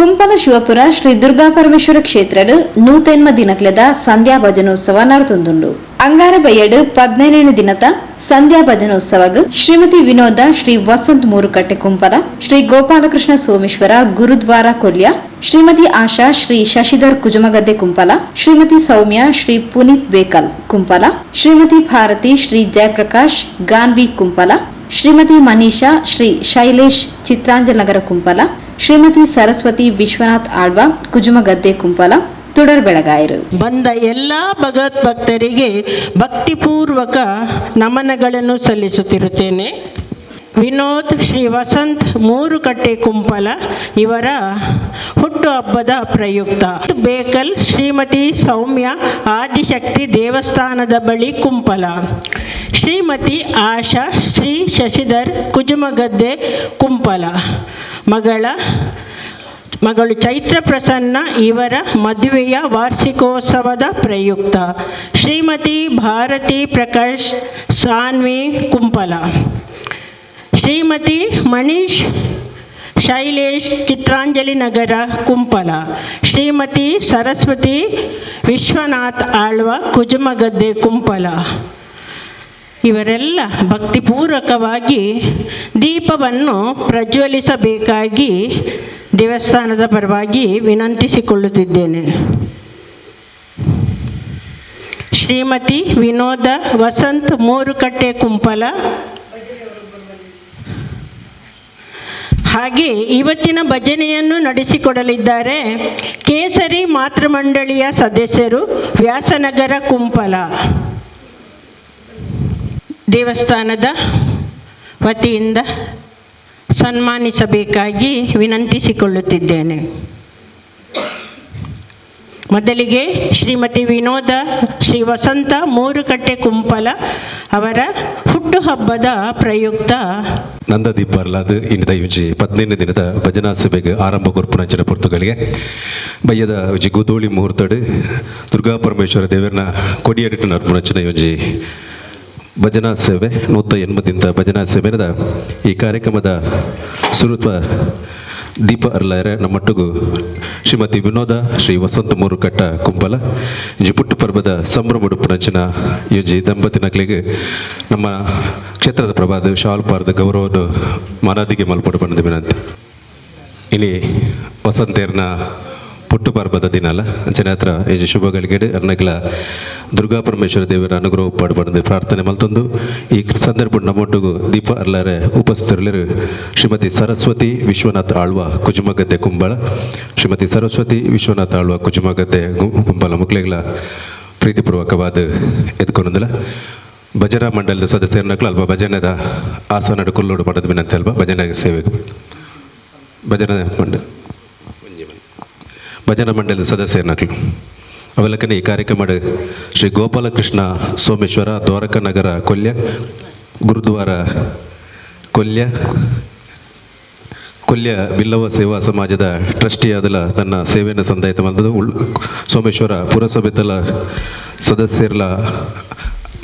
ಕುಂಪಲ ಶಿವಪುರ ಶ್ರೀ ದುರ್ಗಾ ಪರಮೇಶ್ವರ ಕ್ಷೇತ್ರದ ನೂತೆನ್ಮ ದಿನಕ್ಲೆದ ಸಂಧ್ಯಾ ಭಜನೋತ್ಸವ ನಡೆತೊಂದುಂಡು. ಅಂಗಾರ ಬಯ್ಯಡ್ 17ನೇ ದಿನದ ಸಂಧ್ಯಾ ಭಜನೋತ್ಸವಗ್ ಶ್ರೀಮತಿ ವಿನೋದ ಶ್ರೀ ವಸಂತ್ ಮೂರುಕಟ್ಟೆ ಕುಂಪಲ, ಶ್ರೀ ಗೋಪಾಲಕೃಷ್ಣ ಸೋಮೇಶ್ವರ ಗುರುದ್ವಾರ ಕೊಲ್ಯ, ಶ್ರೀಮತಿ ಆಶಾ ಶ್ರೀ ಶಶಿಧರ್ ಕುಜುಮಗದ್ದೆ ಕುಂಪಲ, ಶ್ರೀಮತಿ ಸೌಮ್ಯ ಶ್ರೀ ಪುನೀತ್ ಬೇಕಲ್ ಕುಂಪಲ, ಶ್ರೀಮತಿ ಭಾರತಿ ಶ್ರೀ ಜಯಪ್ರಕಾಶ್ ಗಾನ್ವಿ ಕುಂಪಲ, ಶ್ರೀಮತಿ ಮನೀಷಾ ಶ್ರೀ ಶೈಲೇಶ್ ಚಿತ್ರಾಂಜಲ್ ನಗರ ಕುಂಪಲ, ಶ್ರೀಮತಿ ಸರಸ್ವತಿ ವಿಶ್ವನಾಥ್ ಆಳ್ವ ಕುಜುಮಗದ್ದೆ ಕುಂಪಲ ತುಡರ್ ಬೆಳಗಾಯರು. ಬಂದ ಎಲ್ಲ ಭಗವದ್ಭಕ್ತರಿಗೆ ಭಕ್ತಿಪೂರ್ವಕ ನಮನಗಳನ್ನು ಸಲ್ಲಿಸುತ್ತಿರುತ್ತೇನೆ. ವಿನೋದ್ ಶ್ರೀ ವಸಂತ್ ಮೂರುಕಟ್ಟೆ ಕುಂಪಲ ಇವರ ಹುಟ್ಟುಹಬ್ಬದ ಪ್ರಯುಕ್ತ ಬೇಕಲ್ ಶ್ರೀಮತಿ ಸೌಮ್ಯ ಆದಿಶಕ್ತಿ ದೇವಸ್ಥಾನದ ಬಳಿ ಕುಂಪಲ, ಶ್ರೀಮತಿ ಆಶಾ ಶ್ರೀ ಶಶಿಧರ್ ಕುಜುಮಗದ್ದೆ ಕುಂಪಲ, ಮಗಳು ಚೈತ್ರ ಪ್ರಸನ್ನ ಇವರ ಮದುವೆಯ ವಾರ್ಷಿಕೋತ್ಸವದ ಪ್ರಯುಕ್ತ ಶ್ರೀಮತಿ ಭಾರತಿ ಪ್ರಕಾಶ್ ಸಾನ್ವಿ ಕುಂಪಲ, ಶ್ರೀಮತಿ ಮನೀಶ್ ಶೈಲೇಶ್ ಚಿತ್ರಾಂಜಲಿ ನಗರ ಕುಂಪಲ, ಶ್ರೀಮತಿ ಸರಸ್ವತಿ ವಿಶ್ವನಾಥ್ ಆಳ್ವ ಕುಜುಮಗದ್ದೆ ಕುಂಪಲ ಇವರೆಲ್ಲ ಭಕ್ತಿಪೂರ್ವಕವಾಗಿ ದೀಪವನ್ನು ಪ್ರಜ್ವಲಿಸಬೇಕಾಗಿ ದೇವಸ್ಥಾನದ ಪರವಾಗಿ ವಿನಂತಿಸಿಕೊಳ್ಳುತ್ತಿದ್ದೇನೆ. ಶ್ರೀಮತಿ ವಿನೋದ ವಸಂತ್ ಮೂರುಕಟ್ಟೆ ಕುಂಪಲ ಹಾಗೆ ಇವತ್ತಿನ ಭಜನೆಯನ್ನು ನಡೆಸಿಕೊಡಲಿದ್ದಾರೆ ಕೇಸರಿ ಮಾತೃಮಂಡಳಿಯ ಸದಸ್ಯರು ವ್ಯಾಸನಗರ ಕುಂಪಲ. ದೇವಸ್ಥಾನದ ವತಿಯಿಂದ ಸನ್ಮಾನಿಸಬೇಕಾಗಿ ವಿನಂತಿಸಿಕೊಳ್ಳುತ್ತಿದ್ದೇನೆ. ಮೊದಲಿಗೆ ಶ್ರೀಮತಿ ವಿನೋದ ಶ್ರೀ ವಸಂತ ಮೂರುಕಟ್ಟೆ ಕುಂಪಲ ಅವರ ಹುಟ್ಟುಹಬ್ಬದ ಪ್ರಯುಕ್ತ ನಂದದೀಪಾರ್ಲಾದ ಇಂದ ಇಜಿ 17ನೇ ದಿನದ ಭಜನಾ ಸಭೆಗೆ ಆರಂಭ ಕೊರ್ಪುನಂಚಿನ ಪೊರ್ತುಗಳಿಗೆ ಬಯ್ಯದ ಇಜಿ ಗುದೋಳಿ ಮುಹೂರ್ತಡ್ ದುರ್ಗಾ ಪರಮೇಶ್ವರ ದೇವರನ್ನ ಕೊಡಿಯಡಿಟ್ಟು ನರ್ಪುನಂಚಿನ ಇಜಿ ಭಜನಾ ಸೇವೆ 180ದಿಂದ ಭಜನಾ ಸೇವೆದ ಈ ಕಾರ್ಯಕ್ರಮದ ಸುರುತ್ವ ದೀಪ ಅರ್ಲಾಯರ ನಮ್ಮಟ್ಟುಗು ಶ್ರೀಮತಿ ವಿನೋದ ಶ್ರೀ ವಸಂತ ಮೂರುಕಟ್ಟ ಕುಂಪಲ ಇಂಜಿ ಪುಟ್ಟು ಪರ್ವದ ಸಂಭ್ರಮಡುಪುನಂಚಿನ ಯೋಜಿ ದಂಪತಿನಗಳಿಗೆ ನಮ್ಮ ಕ್ಷೇತ್ರದ ಪ್ರಭಾದ ಶಾಲ್ಪಾರ್ದ ಗೌರವವನ್ನು ಮಾನಾದಿಗೆ ಮಲ್ಪಡು ಬಂದ ವಿನಂತಿ. ಇನಿ ವಸಂತೇರ್ನ ಪುಟ್ಟು ಪರ್ವದ ದಿನ ಅಲ್ಲ ಅಂಚನೆ ಹತ್ರ ಈ ಶುಭಗಳಿಗೆ ಅರ್ನಗಳ ದುರ್ಗಾ ಪರಮೇಶ್ವರ ದೇವರ ಅನುಗ್ರಹ ಪಡ್ಬಂದು ಪ್ರಾರ್ಥನೆ ಮಲ್ತೊಂದು ಈ ಸಂದರ್ಭ ನಮ್ಮೊಟ್ಟಿಗೂ ದೀಪ ಅರ್ಲಾರೆ ಉಪಸ್ಥಿತರು ಶ್ರೀಮತಿ ಸರಸ್ವತಿ ವಿಶ್ವನಾಥ್ ಆಳ್ವ ಕುಜುಮಗದ್ದೆ ಕುಂಬಳ, ಶ್ರೀಮತಿ ಸರಸ್ವತಿ ವಿಶ್ವನಾಥ್ ಆಳ್ವ ಕುಜುಮಗದ್ದೆ ಕುಂಬಳ ಮುಕ್ಳೆಗಳ ಪ್ರೀತಿಪೂರ್ವಕವಾದ ಎದ್ಕೊಂಡಲ್ಲ ಭಜನಾ ಮಂಡಲದ ಸದಸ್ಯರನ್ನಕ್ಕೂ ಅಲ್ವಾ ಭಜನೆದ ಆಸನದ ಕೊಲ್ಲೋಡು ಪಡೆದ ವಿನಂತಿ ಅಲ್ವಾ ಭಜನೆ ಸೇವೆ ಭಜನಾ ಮಂಡಲದ ಸದಸ್ಯರನ್ನಕ್ಕೂ ಅವಲಕ್ಕನೆ ಈ ಕಾರ್ಯಕ್ರಮದ ಶ್ರೀ ಗೋಪಾಲಕೃಷ್ಣ ಸೋಮೇಶ್ವರ ದ್ವಾರಕ ನಗರ ಕೊಲ್ಯ ಗುರುದ್ವಾರ ಕೊಲ್ಯ ಬಿಲ್ಲವ ಸೇವಾ ಸಮಾಜದ ಟ್ರಸ್ಟಿಯಾದಲ ತನ್ನ ಸೇವೆಯನ್ನು ಸಂದಾಯಿತ ಬಂದದು ಸೋಮೇಶ್ವರ ಪುರಸಭೆತಲ ಸದಸ್ಯರ್ಲ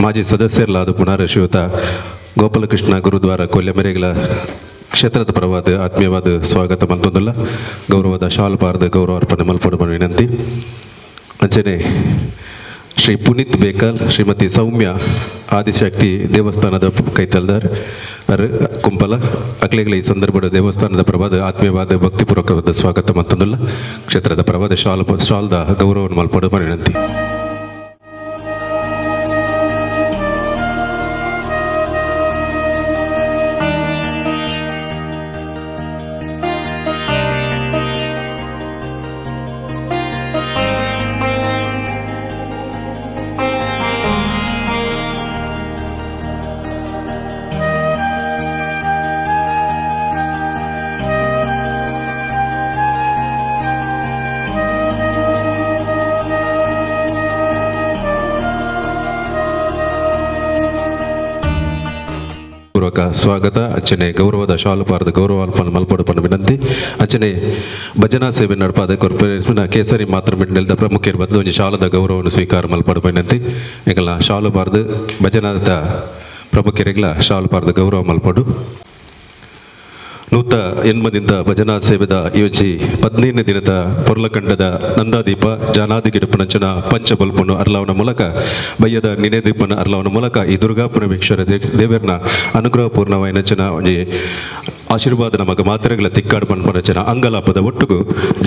ಮಾಜಿ ಸದಸ್ಯರ್ಲಾದ ಪುನರ್ಶಿವತ ಗೋಪಾಲಕೃಷ್ಣ ಗುರುದ್ವಾರ ಕೊಲ್ಯ ಮೇರೆಗಳ ಕ್ಷೇತ್ರದ ಪರವಾದ ಆತ್ಮೀಯವಾದ ಸ್ವಾಗತ ಮಂತೊಂದಲ್ಲ ಗೌರವದ ಶಾಲ್ಪಾರ್ದ ಗೌರವಾರ್ಪಣೆ ಮಲ್ಪಡು ವಿನಂತಿ. ಅಂಚನೆ ಶ್ರೀ ಪುನೀತ್ ಬೇಕಲ್ ಶ್ರೀಮತಿ ಸೌಮ್ಯ ಆದಿಶಕ್ತಿ ದೇವಸ್ಥಾನದ ಕೈತಲ್ದಾರ್ ಕುಂಪಲ ಅಕ್ಲೆಗಳ ಈ ಸಂದರ್ಭದ ದೇವಸ್ಥಾನದ ಪ್ರವಾದ ಆತ್ಮೀಯವಾದ ಭಕ್ತಿಪೂರ್ವಕವಾದ ಸ್ವಾಗತ ಮಂತೊಂದಲ್ಲ ಕ್ಷೇತ್ರದ ಪ್ರವಾದ ಶಾಲ್ದ ಗೌರವವನ್ನು ಮಲ್ಪಡು ವಿನಂತಿ. ಪೂರ್ವಕ ಸ್ವಾಗತ ಅಂಚನೆ ಗೌರವದ ಶಾಲುಪಾರ್ದ ಗೌರವಾಲ್ಪನ ಮಲ್ಪಡು ವಿನಂತಿ. ಅಂಚನೆ ಭಜನಾ ಸೇವೆ ನಡಪಾದ ಕಾರ್ಪೊರೇಷನ್ ಕೇಸರಿ ಮಾತೃಮಂಡಲದ ಪ್ರಮುಖರು ಬಂದು ಒಂದು ಶಾಲದ ಗೌರವವನ್ನು ಸ್ವೀಕಾರ ಮಲ್ಪಡು ವಿನಂತಿ. ಈಗಲ ಶಾಲುಪಾರ್ದು ಭಜನಾದ ಪ್ರಮುಖರಿಗೆಲ್ಲ ಶಾಲುಪಾರ್ದ ಗೌರವ ಮಲ್ಪಡು. ನೂತ ಎನ್ಮದಿಂದ ಭಜನಾ ಸೇವೆದ ಯೋಜಿ 15ನೇ ದಿನದ ಪೊರ್ಲಕಂಡದ ನಂದಾದೀಪ ಜಾನಾದಿಗಿಡುಪನಂಚನ ಪಂಚಬಲ್ಪನು ಅರ್ಲಾವನ ಮೂಲಕ ಬಯ್ಯದ ನಿನೇದೀಪನ ಅರ್ಲಾವನ ಮೂಲಕ ಈ ದುರ್ಗಾ ಪರಮೇಶ್ವರ ದೇವರನ ಅನುಗ್ರಹಪೂರ್ಣವಾಯಿನಚನ ಒಂಜಿ ಆಶೀರ್ವಾದ ನಮಗ ಮಾತ್ರೆಗಳ ತಿಕ್ಕಾಡು ಪನ್ಪನಚನ ಅಂಗಲಾಪದ ಒಟ್ಟುಗು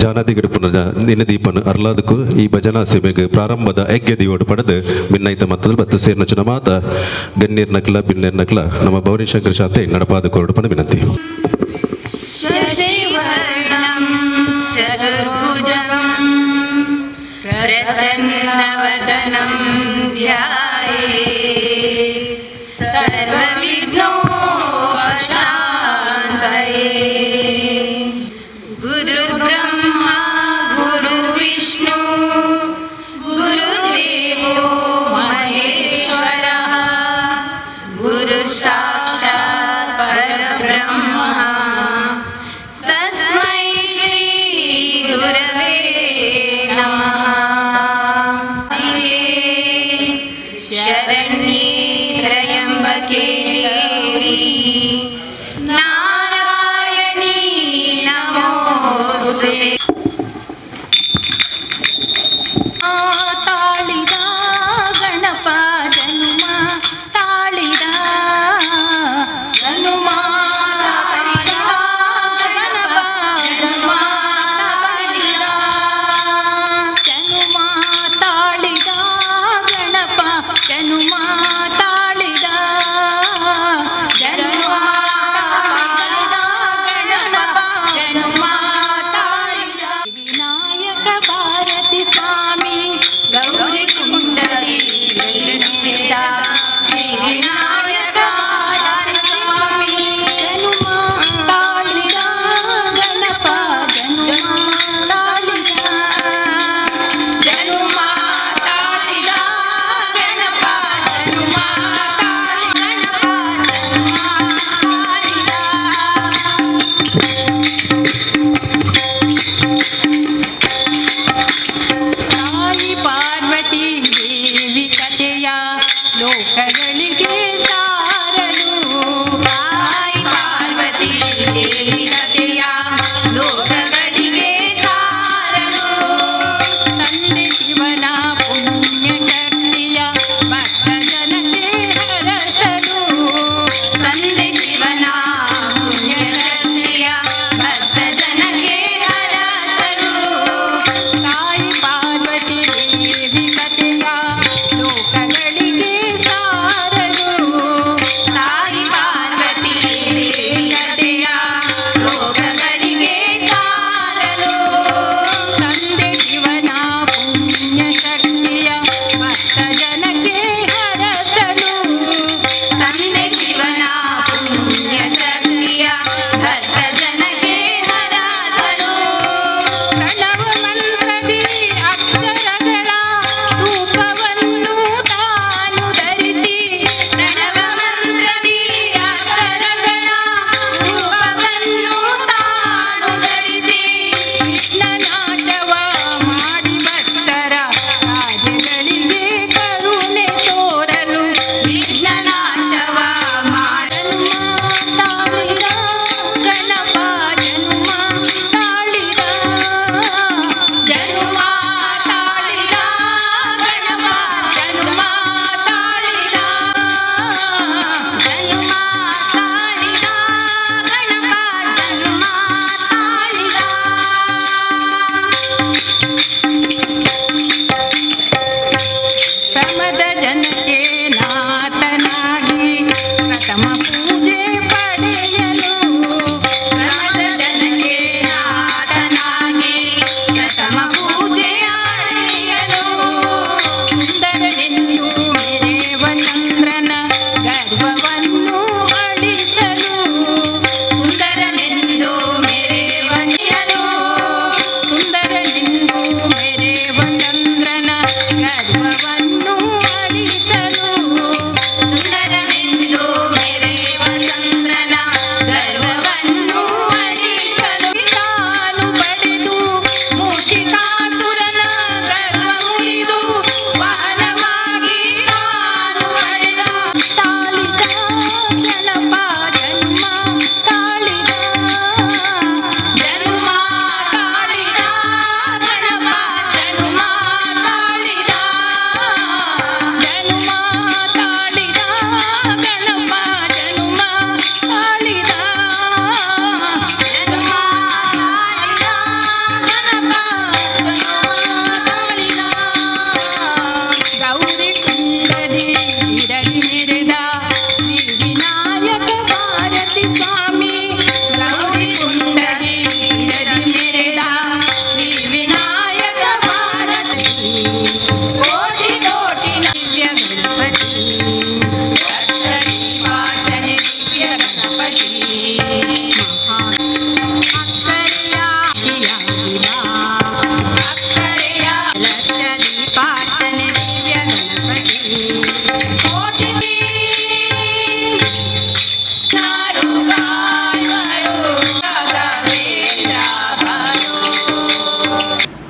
ಜಾನಾದಿಗಿಡುಪನ ನಿನದೀಪನ ಅರ್ಲಾದಕ್ಕೂ ಈ ಭಜನಾ ಸೇವೆಗೆ ಪ್ರಾರಂಭದ ಯಜ್ಞದಿಯೋಡು ಪಡೆದು ಭಿನ್ನೈತ ಮತ್ತದಲ್ಲಿ ಬತ್ತು ಸೇರ್ನಚನ ಮಾತ ಗಣ್ಯರ್ ನಕ್ಲ ಬಿನ್ನೇರ್ ನಕ್ಲ ನಮ್ಮ ಭೌರಿಶಂಕರ ಶಾತೆ ನಡಪಾದ ಕೋರ್ಡುಪನ ವಿನಂತಿ. शशिवर्णं चतुर्भुजं प्रसन्नवदनं ध्यायेत् सर्वविघ्नोपशान्तये। गुरुर्ब्रह्मा गुरुर्विष्णु गुरुर्देवो महेश्वरः गुरुसाक्षात् परब्रह्म शरण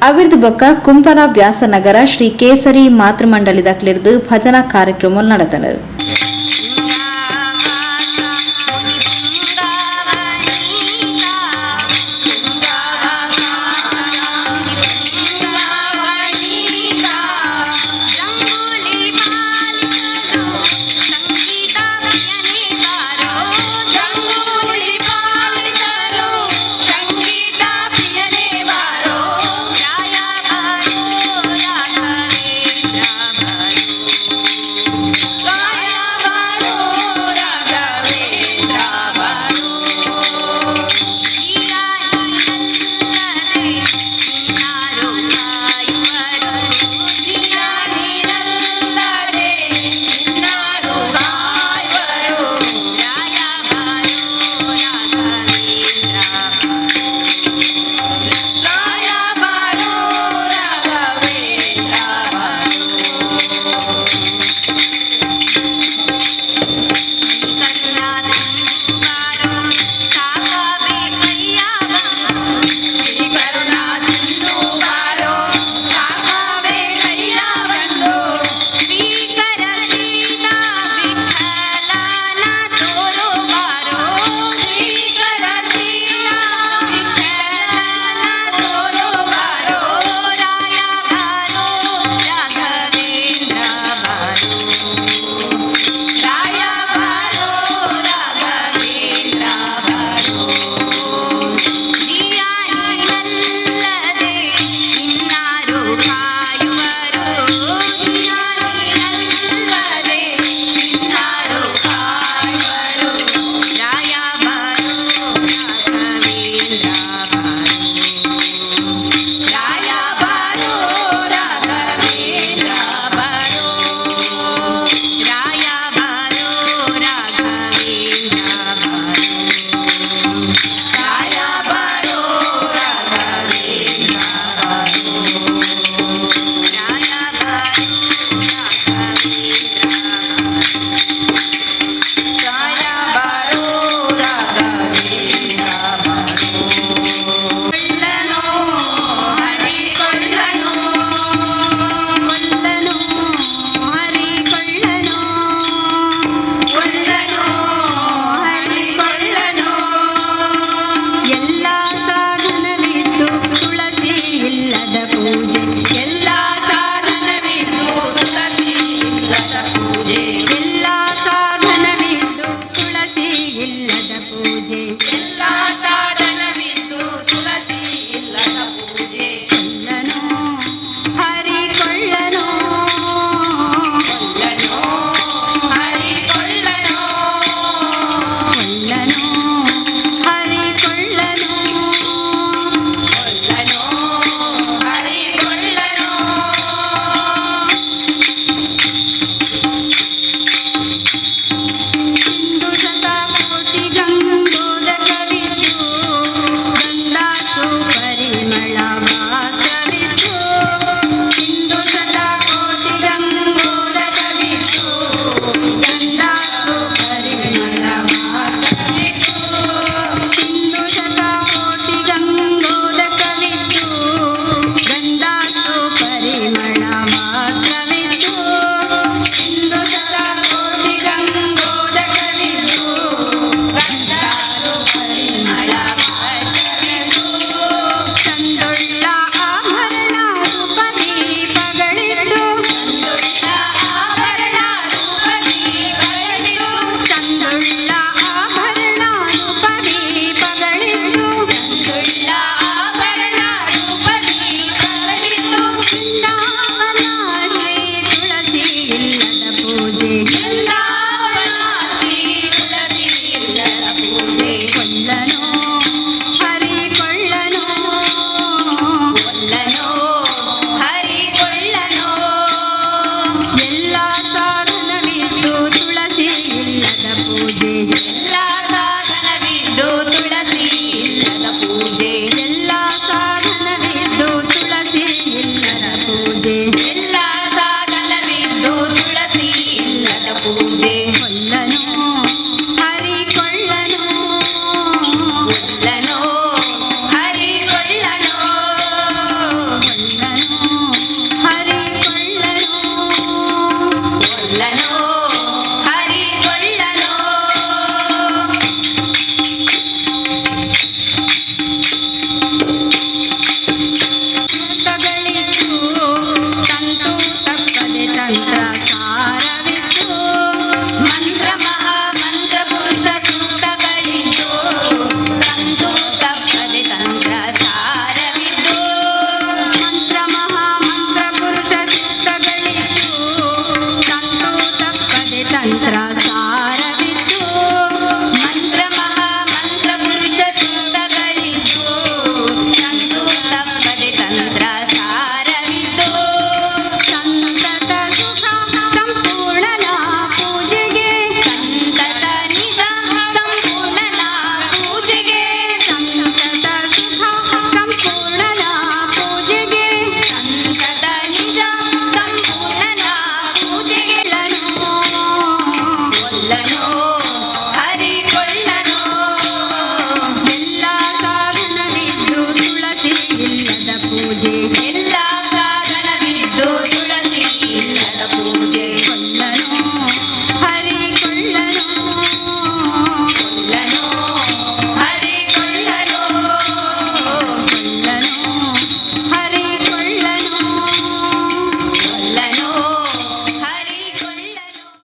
ಅವಿರ್ದು ಬೊಕ್ಕ ಕುಂಪಲ ವ್ಯಾಸನಗರ ಶ್ರೀ ಕೇಸರಿ ಮಾತೃಮಂಡಳಿ ದಕ್ಲಿರ್ದು ಭಜನಾ ಕಾರ್ಯಕ್ರಮ ನಡೆದನು.